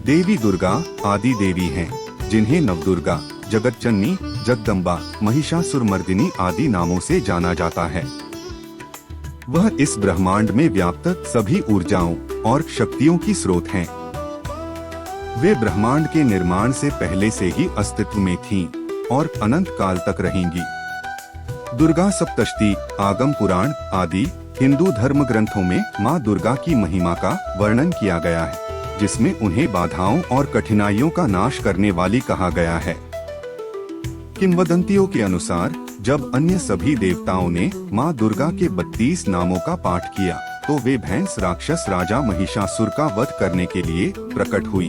देवी दुर्गा आदि देवी हैं, जिन्हें नवदुर्गा, जगतजननी, जगदम्बा, महिषासुरमर्दिनी आदि नामों से जाना जाता है। वह इस ब्रह्मांड में व्याप्त सभी ऊर्जाओं और शक्तियों की स्रोत हैं। वे ब्रह्मांड के निर्माण से पहले से ही अस्तित्व में थीं और अनंत काल तक रहेंगी। दुर्गा सप्तशती, आगम पुराण आदि हिंदू धर्म ग्रंथों में माँ दुर्गा की महिमा का वर्णन किया गया है, जिसमें उन्हें बाधाओं और कठिनाइयों का नाश करने वाली कहा गया है। किंवदंतियों के अनुसार जब अन्य सभी देवताओं ने माँ दुर्गा के 32 नामों का पाठ किया, तो वे भैंस राक्षस राजा महिषासुर का वध करने के लिए प्रकट हुई।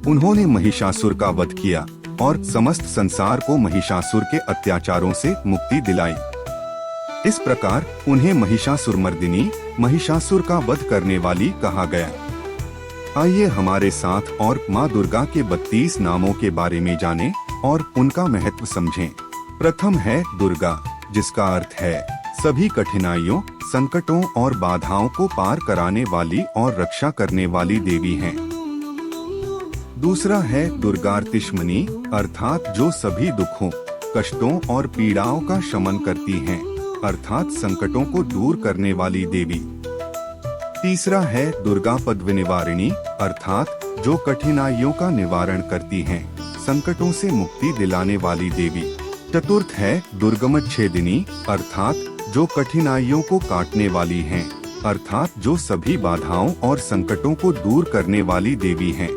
उन्होंने महिषासुर का वध किया और समस्त संसार को महिषासुर के अत्याचारों से मुक्ति दिलाई। इस प्रकार उन्हें महिषासुरमर्दिनी, महिषासुर का वध करने वाली कहा गया। आइए हमारे साथ और माँ दुर्गा के 32 नामों के बारे में जानें और उनका महत्व समझें। प्रथम है दुर्गा, जिसका अर्थ है सभी कठिनाइयों, संकटों और बाधाओं को पार कराने वाली और रक्षा करने वाली देवी हैं। दूसरा है दुर्गार्तिशमनी, अर्थात जो सभी दुखों, कष्टों और पीड़ाओं का शमन करती हैं, अर्थात संकटों को दूर करने वाली देवी। तीसरा है दुर्गा पद्विनिवारिणी, अर्थात जो कठिनाइयों का निवारण करती हैं, संकटों से मुक्ति दिलाने वाली देवी। चतुर्थ है दुर्गमच्छेदिनी, अर्थात जो कठिनाइयों को काटने वाली हैं, अर्थात जो सभी बाधाओं और संकटों को दूर करने वाली देवी हैं।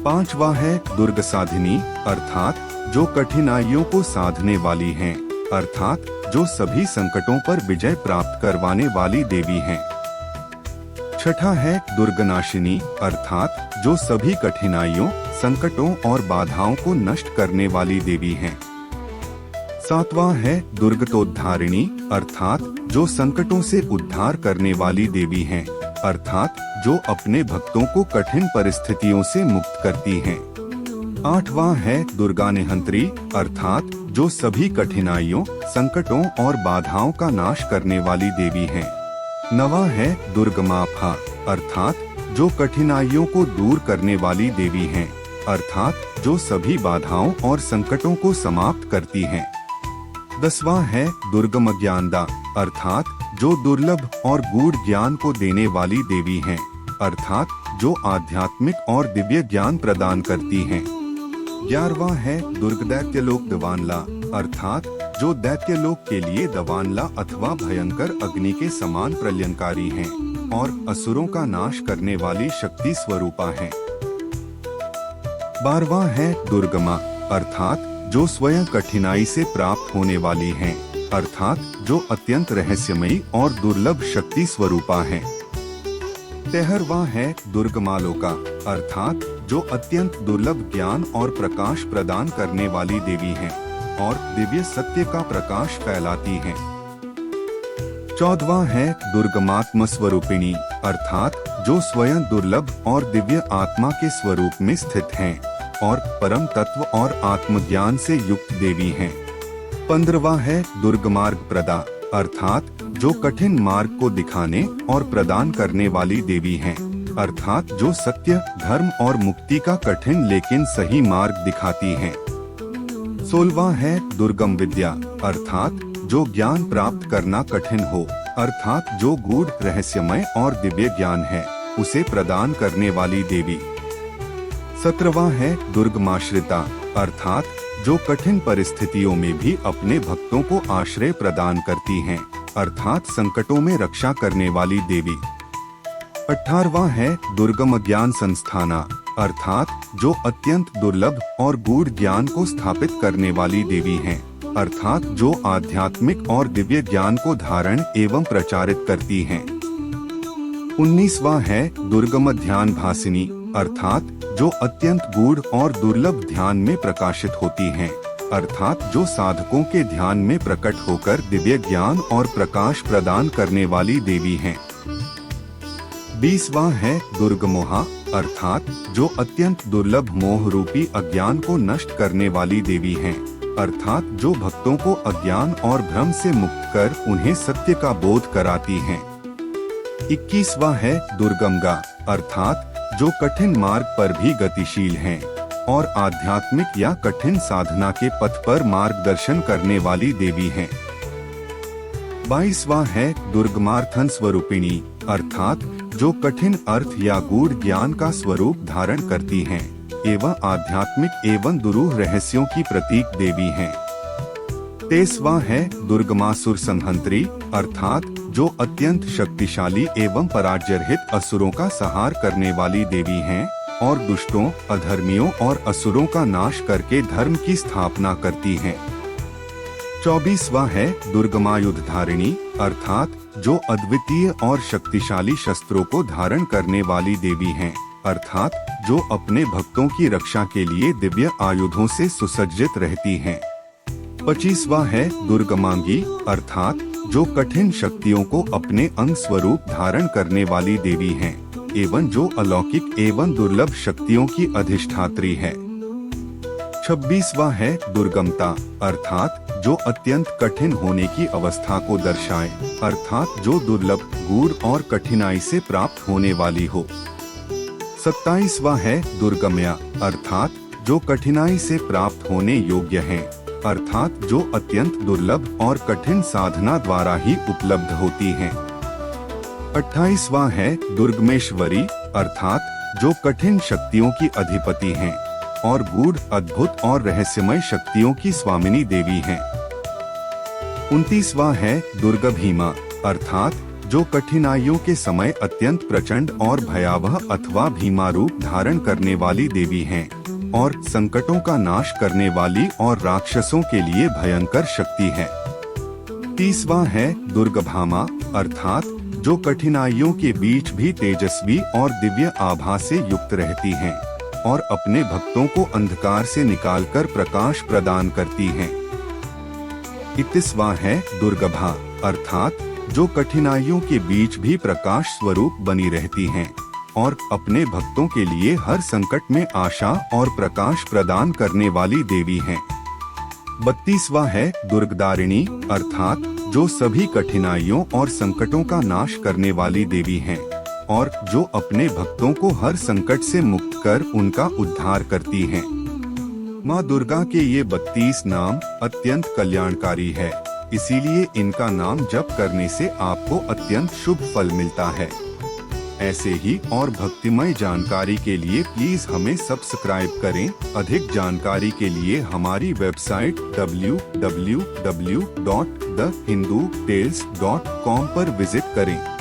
पांचवा है दुर्गसाधिनी, अर्थात जो कठिनाइयों को साधने वाली हैं, अर्थात जो सभी संकटों पर विजय प्राप्त करवाने वाली देवी हैं। छठा है दुर्गनाशिनी, अर्थात जो सभी कठिनाइयों, संकटों और बाधाओं को नष्ट करने वाली देवी हैं। सातवां है दुर्गतोद्धारिणी, अर्थात जो संकटों से उद्धार करने वाली देवी हैं, अर्थात जो अपने भक्तों को कठिन परिस्थितियों से मुक्त करती हैं। आठवां है दुर्गा निहंत्री, अर्थात जो सभी कठिनाइयों, संकटों और बाधाओं का नाश करने वाली देवी हैं। नवा है दुर्गमाफा, अर्थात जो कठिनाइयों को दूर करने वाली देवी हैं, अर्थात जो सभी बाधाओं और संकटों को समाप्त करती हैं। 10वां है दुर्गम ज्ञानदा, अर्थात जो दुर्लभ और गूढ़ ज्ञान को देने वाली देवी हैं, अर्थात जो आध्यात्मिक और दिव्य ज्ञान प्रदान करती हैं। 11वां है दुर्गदैत्यलोक दवानला, अर्थात जो दैत्यलोक के लिए दवानला अथवा भयंकर अग्नि के समान प्रलयंकारी हैं और असुरों का नाश करने वाली शक्ति स्वरूपा हैं। 12वां है दुर्गमा, अर्थात जो स्वयं कठिनाई से प्राप्त होने वाली हैं, अर्थात जो अत्यंत रहस्यमयी और दुर्लभ शक्ति स्वरूपा हैं। 13वां है दुर्गमालोका, अर्थात जो अत्यंत दुर्लभ ज्ञान और प्रकाश प्रदान करने वाली देवी हैं और दिव्य सत्य का प्रकाश फैलाती हैं। 14वां है दुर्गमात्म स्वरूपिणी, अर्थात जो स्वयं दुर्लभ और दिव्य आत्मा के स्वरूप में स्थित हैं और परम तत्व और आत्मज्ञान से युक्त देवी हैं। 15वां है दुर्गमार्ग प्रदा, अर्थात जो कठिन मार्ग को दिखाने और प्रदान करने वाली देवी हैं, अर्थात जो सत्य, धर्म और मुक्ति का कठिन लेकिन सही मार्ग दिखाती हैं। 16वां है दुर्गम विद्या, अर्थात जो ज्ञान प्राप्त करना कठिन हो, अर्थात जो गूढ़, रहस्यमय और दिव्य ज्ञान है, उसे प्रदान करने वाली देवी। 17वां है दुर्गमाश्रिता, अर्थात जो कठिन परिस्थितियों में भी अपने भक्तों को आश्रय प्रदान करती हैं, अर्थात संकटों में रक्षा करने वाली देवी। 18वां है दुर्गम ज्ञान संस्थाना, अर्थात जो अत्यंत दुर्लभ और गूढ़ ज्ञान को स्थापित करने वाली देवी हैं, अर्थात जो आध्यात्मिक और दिव्य ज्ञान को धारण एवं प्रचारित करती हैं। 19वां है दुर्गम ध्यान भासिनी, अर्थात जो अत्यंत गूढ़ और दुर्लभ ध्यान में प्रकाशित होती हैं, अर्थात जो साधकों के ध्यान में प्रकट होकर दिव्य ज्ञान और प्रकाश प्रदान करने वाली देवी हैं। 20वां है दुर्गमोहा, अर्थात जो अत्यंत दुर्लभ मोह रूपी अज्ञान को नष्ट करने वाली देवी हैं, अर्थात जो भक्तों को अज्ञान और भ्रम से मुक्त कर उन्हें सत्य का बोध कराती हैं। 21वां है दुर्गमगा, अर्थात जो कठिन मार्ग पर भी गतिशील हैं और आध्यात्मिक या कठिन साधना के पथ पर मार्गदर्शन करने वाली देवी हैं। 22वां है दुर्गमार्थन स्वरूपिणी, अर्थात जो कठिन अर्थ या गूढ़ ज्ञान का स्वरूप धारण करती हैं एवं आध्यात्मिक एवं दुरूह रहस्यों की प्रतीक देवी हैं। 23वां है दुर्गमासुर संहंत्री, अर्थात जो अत्यंत शक्तिशाली एवं पराजयरहित असुरों का संहार करने वाली देवी हैं और दुष्टों, अधर्मियों और असुरों का नाश करके धर्म की स्थापना करती हैं। 24वां है दुर्गमायुध धारिणी, अर्थात जो अद्वितीय और शक्तिशाली शस्त्रों को धारण करने वाली देवी हैं, अर्थात जो अपने भक्तों की रक्षा के लिए दिव्य आयुधों से सुसज्जित रहती हैं। 25वां है दुर्गमांगी, अर्थात जो कठिन शक्तियों को अपने अंग स्वरूप धारण करने वाली देवी हैं एवं जो अलौकिक एवं दुर्लभ शक्तियों की अधिष्ठात्री है। 26वां है दुर्गमता, अर्थात जो अत्यंत कठिन होने की अवस्था को दर्शाए, अर्थात जो दुर्लभ, गूढ़ और कठिनाई से प्राप्त होने वाली हो। 27वां है दुर्गम्या, अर्थात जो कठिनाई से प्राप्त होने योग्य हैं, अर्थात जो अत्यंत दुर्लभ और कठिन साधना द्वारा ही उपलब्ध होती हैं। 28वां है दुर्गमेश्वरी, अर्थात जो कठिन शक्तियों की अधिपति हैं और गूढ़, अद्भुत और रहस्यमय शक्तियों की स्वामिनी देवी हैं। 29वां है दुर्गभीमा, अर्थात जो कठिनाइयों के समय अत्यंत प्रचंड और भयावह अथवा भीमा रूप धारण करने वाली देवी हैं और संकटों का नाश करने वाली और राक्षसों के लिए भयंकर शक्ति है। 30वां है दुर्गभामा, अर्थात जो कठिनाइयों के बीच भी तेजस्वी और दिव्य आभा से युक्त रहती हैं और अपने भक्तों को अंधकार से निकालकर प्रकाश प्रदान करती हैं। 31वां है दुर्गभा, अर्थात जो कठिनाइयों के बीच भी प्रकाश स्वरूप बनी रहती हैं और अपने भक्तों के लिए हर संकट में आशा और प्रकाश प्रदान करने वाली देवी हैं। 32वां है दुर्गदारिणी, अर्थात जो सभी कठिनाइयों और संकटों का नाश करने वाली देवी हैं और जो अपने भक्तों को हर संकट से मुक्त कर उनका उद्धार करती हैं। माँ दुर्गा के ये 32 नाम अत्यंत कल्याणकारी है, इसीलिए इनका नाम जप करने से आपको अत्यंत शुभ फल मिलता है। ऐसे ही और भक्तिमय जानकारी के लिए प्लीज हमें सब्सक्राइब करें। अधिक जानकारी के लिए हमारी वेबसाइट www.thehindutales.com पर विजिट करें।